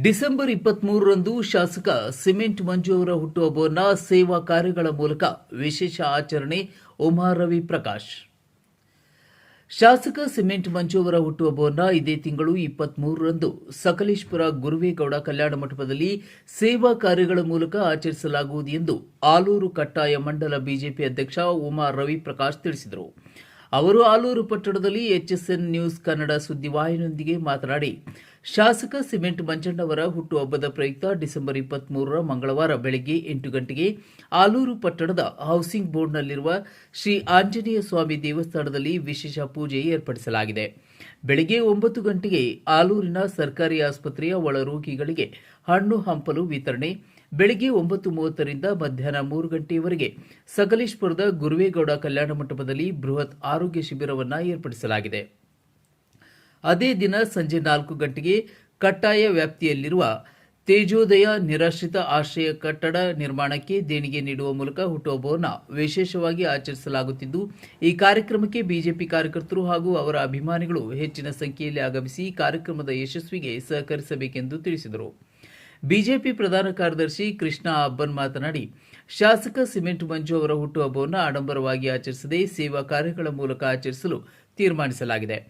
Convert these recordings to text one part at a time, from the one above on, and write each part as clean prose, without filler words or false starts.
December 23ರಂದು ಶಾಸಕ cement ಮಂಜು ಅವರ ಹುಟ್ಟುಹಬ್ಬವನ್ನು ಸೇವಾ ಕಾರ್ಯಗಳ ಮೂಲಕ ವಿಶೇಷ ಆಚರಣೆ. ಉಮಾ ರವಿ ಪ್ರಕಾಶ್. ಶಾಸಕ ಸಿಮೆಂಟ್ ಮಂಜು ಅವರ ಹುಟ್ಟುಹಬ್ಬವನ್ನು ಇದೇ ತಿಂಗಳು 23ರಂದು ಸಕಲೇಶಪುರ ಗುರುವೇಗೌಡ ಕಲ್ಯಾಣ ಮಂಟಪದಲ್ಲಿ ಸೇವಾ ಕಾರ್ಯಗಳ ಮೂಲಕ ಆಚರಿಸಲಾಗುವುದು ಎಂದು ಆಲೂರು ಕಟ್ಟಾಯ ಮಂಡಲ ಬಿಜೆಪಿ ಅಧ್ಯಕ್ಷ ಉಮಾ ರವಿ ಪ್ರಕಾಶ್ ತಿಳಿಸಿದರು. ಅವರು ಆಲೂರು ಪಟ್ಟಣದಲ್ಲಿ HSN ನ್ಯೂಸ್ ಕನ್ನಡ ಸುದ್ದಿವಾಹಿನಿಯೊಂದಿಗೆ ಮಾತನಾಡಿ, ಶಾಸಕ ಸಿಮೆಂಟ್ ಮಂಜಣ್ಣವರ ಹುಟ್ಟುಹಬ್ಬದ ಪ್ರಯುಕ್ತ ಡಿಸೆಂಬರ್ 23ರ ಮಂಗಳವಾರ ಬೆಳಗ್ಗೆ 8 ಗಂಟೆಗೆ ಆಲೂರು ಪಟ್ಟಣದ ಹೌಸಿಂಗ್ ಬೋರ್ಡ್ನಲ್ಲಿರುವ ಶ್ರೀ ಆಂಜನೇಯ ಸ್ವಾಮಿ ದೇವಸ್ಥಾನದಲ್ಲಿ ವಿಶೇಷ ಪೂಜೆ ಏರ್ಪಡಿಸಲಾಗಿದೆ. ಬೆಳಗ್ಗೆ 9 ಗಂಟೆಗೆ ಆಲೂರಿನ ಸರ್ಕಾರಿ ಆಸ್ಪತ್ರೆಯ ಒಳರೋಗಿಗಳಿಗೆ ಹಣ್ಣು ಹಂಪಲು ವಿತರಣೆ. ಬೆಳಗ್ಗೆ 9:30ರಿಂದ ಮಧ್ಯಾಹ್ನ 3 ಗಂಟೆಯವರೆಗೆ ಸಕಲೇಶಪುರದ ಗುರುವೇಗೌಡ ಕಲ್ಯಾಣ ಮಂಟಪದಲ್ಲಿ ಬೃಹತ್ ಆರೋಗ್ಯ ಶಿಬಿರವನ್ನು ಏರ್ಪಡಿಸಲಾಗಿದೆ. ಅದೇ ದಿನ ಸಂಜೆ 4 ಗಂಟೆಗೆ ಕಟ್ಟಾಯ ವ್ಯಾಪ್ತಿಯಲ್ಲಿರುವ ತೇಜೋದಯ ನಿರಾಶ್ರಿತ ಆಶ್ರಯ ಕಟ್ಟಡ ನಿರ್ಮಾಣಕ್ಕೆ ದೇಣಿಗೆ ನೀಡುವ ಮೂಲಕ ಹುಟ್ಟುಹಬ್ಬವನ್ನು ವಿಶೇಷವಾಗಿ ಆಚರಿಸಲಾಗುತ್ತಿದ್ದು, ಈ ಕಾರ್ಯಕ್ರಮಕ್ಕೆ ಬಿಜೆಪಿ ಕಾರ್ಯಕರ್ತರು ಹಾಗೂ ಅವರ ಅಭಿಮಾನಿಗಳು ಹೆಚ್ಚಿನ ಸಂಖ್ಯೆಯಲ್ಲಿ ಆಗಮಿಸಿ ಕಾರ್ಯಕ್ರಮದ ಯಶಸ್ವಿಗೆ ಸಹಕರಿಸಬೇಕೆಂದು ತಿಳಿಸಿದರು. ಬಿಜೆಪಿ ಪ್ರಧಾನ ಕಾರ್ಯದರ್ಶಿ ಕೃಷ್ಣ ಅಬ್ಬನ್ ಮಾತನಾಡಿ, ಶಾಸಕ ಸಿಮೆಂಟ್ ಮಂಜು ಅವರ ಹುಟ್ಟುಹಬ್ಬವನ್ನು ಆಡಂಬರವಾಗಿ ಆಚರಿಸದೆ ಸೇವಾ ಕಾರ್ಯಗಳ ಮೂಲಕ ಆಚರಿಸಲು ತೀರ್ಮಾನಿಸಲಾಗಿದೆ.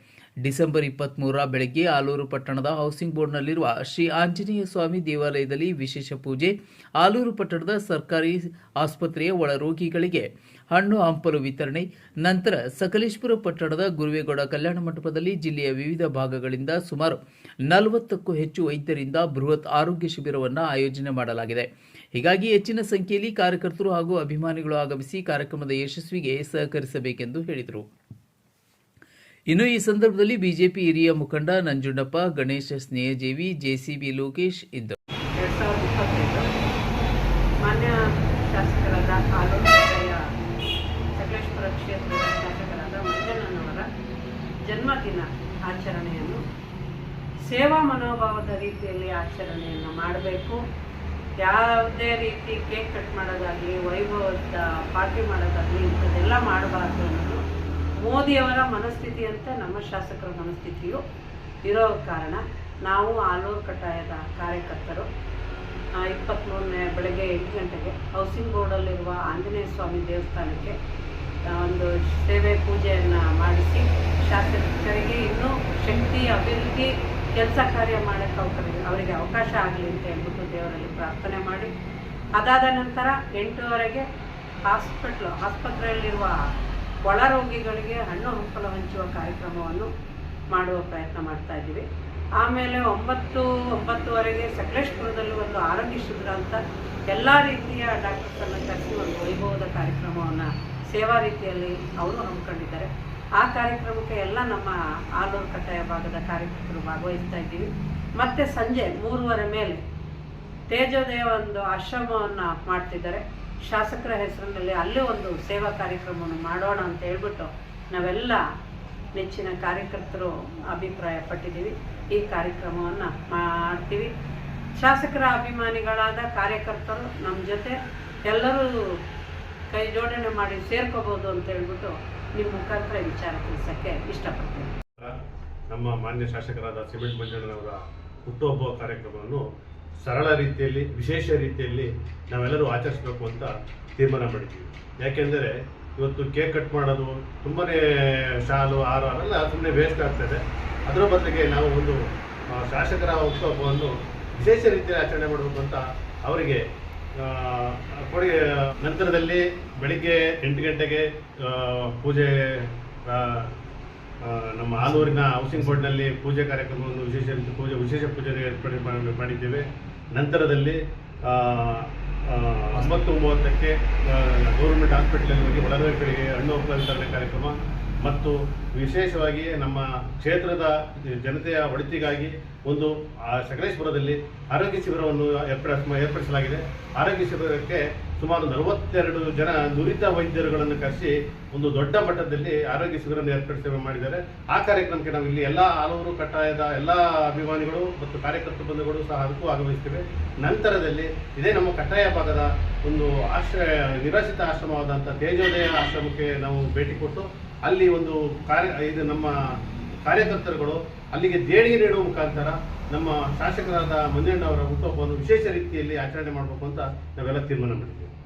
ಡಿಸೆಂಬರ್ 23ರ ಬೆಳಗ್ಗೆ ಆಲೂರು ಪಟ್ಟಣದ ಹೌಸಿಂಗ್ ಬೋರ್ಡ್ನಲ್ಲಿರುವ ಶ್ರೀ ಆಂಜನೇಯ ಸ್ವಾಮಿ ದೇವಾಲಯದಲ್ಲಿ ವಿಶೇಷ ಪೂಜೆ, ಆಲೂರು ಪಟ್ಟಣದ ಸರ್ಕಾರಿ ಆಸ್ಪತ್ರೆಯ ಒಳರೋಗಿಗಳಿಗೆ ಹಣ್ಣು ಹಂಪಲು ವಿತರಣೆ, ನಂತರ ಸಕಲೇಶಪುರ ಪಟ್ಟಣದ ಗುರುವೇಗೌಡ ಕಲ್ಯಾಣ ಮಂಟಪದಲ್ಲಿ ಜಿಲ್ಲೆಯ ವಿವಿಧ ಭಾಗಗಳಿಂದ ಸುಮಾರು 40ಕ್ಕೂ ಹೆಚ್ಚು ವೈದ್ಯರಿಂದ ಬೃಹತ್ ಆರೋಗ್ಯ ಶಿಬಿರವನ್ನು ಆಯೋಜನೆ ಮಾಡಲಾಗಿದೆ. ಹೀಗಾಗಿ ಹೆಚ್ಚಿನ ಸಂಖ್ಯೆಯಲ್ಲಿ ಕಾರ್ಯಕರ್ತರು ಹಾಗೂ ಅಭಿಮಾನಿಗಳು ಆಗಮಿಸಿ ಕಾರ್ಯಕ್ರಮದ ಯಶಸ್ವಿಗೆ ಸಹಕರಿಸಬೇಕೆಂದು ಹೇಳಿದರು. ಇನ್ನು ಈ ಸಂದರ್ಭದಲ್ಲಿ ಬಿಜೆಪಿ ಹಿರಿಯ ಮುಖಂಡ ನಂಜುಂಡಪ್ಪ, ಗಣೇಶ ಸ್ನೇಹಜೀವಿ, ಜೆಸಿಬಿ ಲೋಕೇಶ್ ಇದ್ದರು. 2025 ಮಾನ್ಯ ಶಾಸಕರಾದ ಆಲೂರು ಸಕಲೇಶಪುರ ಕ್ಷೇತ್ರದ ಶಾಸಕರಾದ ಮಂಜಣ್ಣನವರ ಜನ್ಮದಿನ ಆಚರಣೆಯನ್ನು ಸೇವಾ ಮನೋಭಾವದ ರೀತಿಯಲ್ಲಿ ಆಚರಣೆಯನ್ನು ಮಾಡಬೇಕು. ಯಾವುದೇ ರೀತಿ ಕೇಕ್ ಕಟ್ ಮಾಡೋದಾಗಲಿ, ವೈಭವದ ಪಾರ್ಟಿ ಮಾಡೋದಾಗಲಿ ಇಂಥದ್ದೆಲ್ಲ ಮಾಡಬಾರ್ದು ಅನ್ನೋದು ಮೋದಿಯವರ ಮನಸ್ಥಿತಿಯಂತೆ ನಮ್ಮ ಶಾಸಕರ ಮನಸ್ಥಿತಿಯು ಇರೋ ಕಾರಣ ನಾವು ಆಲೂರು ಕಟ್ಟಾಯದ ಕಾರ್ಯಕರ್ತರು 23ನೇ ಬೆಳಗ್ಗೆ 8 ಗಂಟೆಗೆ ಹೌಸಿಂಗ್ ಬೋರ್ಡಲ್ಲಿರುವ ಆಂಜನೇಯ ಸ್ವಾಮಿ ದೇವಸ್ಥಾನಕ್ಕೆ ಒಂದು ಸೇವೆ ಪೂಜೆಯನ್ನು ಮಾಡಿಸಿ ಶಾಸಕರಿಗೆ ಇನ್ನೂ ಶಕ್ತಿ ಅಭಿವೃದ್ಧಿ ಕೆಲಸ ಕಾರ್ಯ ಮಾಡೋಕ್ಕೆ ಅವರಿಗೆ ಅವಕಾಶ ಆಗಲಿ ಅಂತ ಹೇಳ್ಬಿಟ್ಟು ದೇವರಲ್ಲಿ ಪ್ರಾರ್ಥನೆ ಮಾಡಿ, ಅದಾದ ನಂತರ 8:00ವರೆಗೆ ಆಸ್ಪತ್ರೆಯಲ್ಲಿರುವ ಒಳರೋಗಿಗಳಿಗೆ ಹಣ್ಣು ಹಂಪಲು ಹಂಚುವ ಕಾರ್ಯಕ್ರಮವನ್ನು ಮಾಡುವ ಪ್ರಯತ್ನ ಮಾಡ್ತಾ ಇದ್ದೀವಿ. ಆಮೇಲೆ 9:30ವರೆಗೆ ಸಕಲೇಶಪುರದಲ್ಲಿ ಒಂದು ಆರೋಗ್ಯ ಶಿಬಿರ ಅಂತ ಎಲ್ಲ ರೀತಿಯ ಡಾಕ್ಟರ್ಸನ್ನು ಕರೆಸಿ ಒಂದು ವೈಭವದ ಕಾರ್ಯಕ್ರಮವನ್ನು ಸೇವಾ ರೀತಿಯಲ್ಲಿ ಅವರು ಹಮ್ಮಿಕೊಂಡಿದ್ದಾರೆ. ಆ ಕಾರ್ಯಕ್ರಮಕ್ಕೆ ಎಲ್ಲ ನಮ್ಮ ಆಲೂರು ಕಟ್ಟಾಯ ಭಾಗದ ಕಾರ್ಯಕರ್ತರು ಭಾಗವಹಿಸ್ತಾ ಇದ್ದೀವಿ. ಮತ್ತು ಸಂಜೆ 3:30 ಮೇಲೆ ತೇಜೋದಯ ಒಂದು ಆಶ್ರಮವನ್ನು ಮಾಡ್ತಿದ್ದಾರೆ. ಶಾಸಕರ ಹೆಸರಿನಲ್ಲಿ ಅಲ್ಲೇ ಒಂದು ಸೇವಾ ಕಾರ್ಯಕ್ರಮವನ್ನು ಮಾಡೋಣ ಅಂತ ಹೇಳ್ಬಿಟ್ಟು ನಾವೆಲ್ಲ ನೆಚ್ಚಿನ ಕಾರ್ಯಕರ್ತರು ಅಭಿಪ್ರಾಯ ಪಟ್ಟಿದ್ದೀವಿ. ಈ ಕಾರ್ಯಕ್ರಮವನ್ನು ಮಾಡ್ತೀವಿ. ಶಾಸಕರ ಅಭಿಮಾನಿಗಳಾದ ಕಾರ್ಯಕರ್ತರು ನಮ್ಮ ಜೊತೆ ಎಲ್ಲರೂ ಕೈ ಜೋಡಣೆ ಮಾಡಿ ಸೇರ್ಕೋಬೋದು ಅಂತ ಹೇಳ್ಬಿಟ್ಟು ನಿಮ್ಮ ಮುಖಾಂತರ ವಿಚಾರ ತಿಳಿಸೋಕ್ಕೆ ಇಷ್ಟಪಡ್ತೀನಿ. ನಮ್ಮ ಮಾನ್ಯ ಶಾಸಕರಾದ ಸಿಮೆಂಟ್ ಮಂಜಣ್ಣನವರ ಹುಟ್ಟುಹಬ್ಬ ಕಾರ್ಯಕ್ರಮವನ್ನು ಸರಳ ರೀತಿಯಲ್ಲಿ, ವಿಶೇಷ ರೀತಿಯಲ್ಲಿ ನಾವೆಲ್ಲರೂ ಆಚರಿಸಬೇಕು ಅಂತ ತೀರ್ಮಾನ ಮಾಡಿದ್ದೀವಿ. ಯಾಕೆಂದರೆ ಇವತ್ತು ಕೇಕ್ ಕಟ್ ಮಾಡೋದು, ತುಂಬಾ ಶಾಲು ಹಾರ ಅವೆಲ್ಲ ಸುಮ್ಮನೆ ವೇಸ್ಟ್ ಆಗ್ತದೆ. ಅದರ ಬದಲಿಗೆ ನಾವು ಒಂದು ಶಾಸಕರ ಹುಟ್ಟುಹಬ್ಬವನ್ನು ವಿಶೇಷ ರೀತಿಯಲ್ಲಿ ಆಚರಣೆ ಮಾಡಬೇಕು ಅಂತ ಅವರಿಗೆ ಕೊಡುಗೆ. ನಂತರದಲ್ಲಿ ಬೆಳಿಗ್ಗೆ 8 ಗಂಟೆಗೆ ಪೂಜೆ, ನಮ್ಮ ಆಲೂರಿನ ಹೌಸಿಂಗ್ ಬೋರ್ಡ್ನಲ್ಲಿ ಪೂಜೆ ಕಾರ್ಯಕ್ರಮವನ್ನು ವಿಶೇಷ ಪೂಜೆ ಏರ್ಪಾಡು ಮಾಡಿದ್ದೇವೆ. ನಂತರದಲ್ಲಿ 9:30ಕ್ಕೆ ಗೌರ್ಮೆಂಟ್ ಹಾಸ್ಪಿಟಲಲ್ಲಿ ಹೋಗಿ ಒಳರೋಗಿಗಳಿಗೆ ಹಣ್ಣು ಹಂಪಲು ವಿತರಣೆ ಕಾರ್ಯಕ್ರಮ ಮತ್ತು ವಿಶೇಷವಾಗಿ ನಮ್ಮ ಕ್ಷೇತ್ರದ ಜನತೆಯ ಒಳಿತಿಗಾಗಿ ಒಂದು ಸಕಲೇಶಪುರದಲ್ಲಿ ಆರೋಗ್ಯ ಶಿಬಿರವನ್ನು ಏರ್ಪಡಿಸಲಾಗಿದೆ. ಆರೋಗ್ಯ ಶಿಬಿರಕ್ಕೆ ಸುಮಾರು 42 ಜನ ನುರಿತ ವೈದ್ಯರುಗಳನ್ನು ಕರೆಸಿ ಒಂದು ದೊಡ್ಡ ಮಟ್ಟದಲ್ಲಿ ಆರೋಗ್ಯ ಶಿಬಿರವನ್ನು ಏರ್ಪಡಿಸಿ ಮಾಡಿದ್ದಾರೆ. ಆ ಕಾರ್ಯಕ್ರಮಕ್ಕೆ ನಾವು ಇಲ್ಲಿ ಎಲ್ಲ ಆಲೂರು ಕಟ್ಟಾಯದ ಎಲ್ಲ ಅಭಿಮಾನಿಗಳು ಮತ್ತು ಕಾರ್ಯಕರ್ತ ಬಂಧುಗಳು ಸಹ ಅದಕ್ಕೂ ಆಗಮಿಸ್ತೇವೆ. ನಂತರದಲ್ಲಿ ಇದೇ ನಮ್ಮ ಕಟ್ಟಾಯ ಭಾಗದ ಒಂದು ನಿರಾಶ್ರಿತ ಆಶ್ರಮವಾದಂಥ ತೇಜೋದಯ ಆಶ್ರಮಕ್ಕೆ ನಾವು ಭೇಟಿ ಕೊಟ್ಟು ಅಲ್ಲಿ ಒಂದು ಇದು ನಮ್ಮ ಕಾರ್ಯಕರ್ತರುಗಳು ಅಲ್ಲಿಗೆ ದೇಣಿಗೆ ನೀಡುವ ಮುಖಾಂತರ ನಮ್ಮ ಶಾಸಕರಾದ ಮಂಜಣ್ಣವರ ಹುಟ್ಟುಹಬ್ಬವನ್ನು ವಿಶೇಷ ರೀತಿಯಲ್ಲಿ ಆಚರಣೆ ಮಾಡಬೇಕು ಅಂತ ನಾವೆಲ್ಲ ತೀರ್ಮಾನ ಮಾಡಿದ್ದೇವೆ.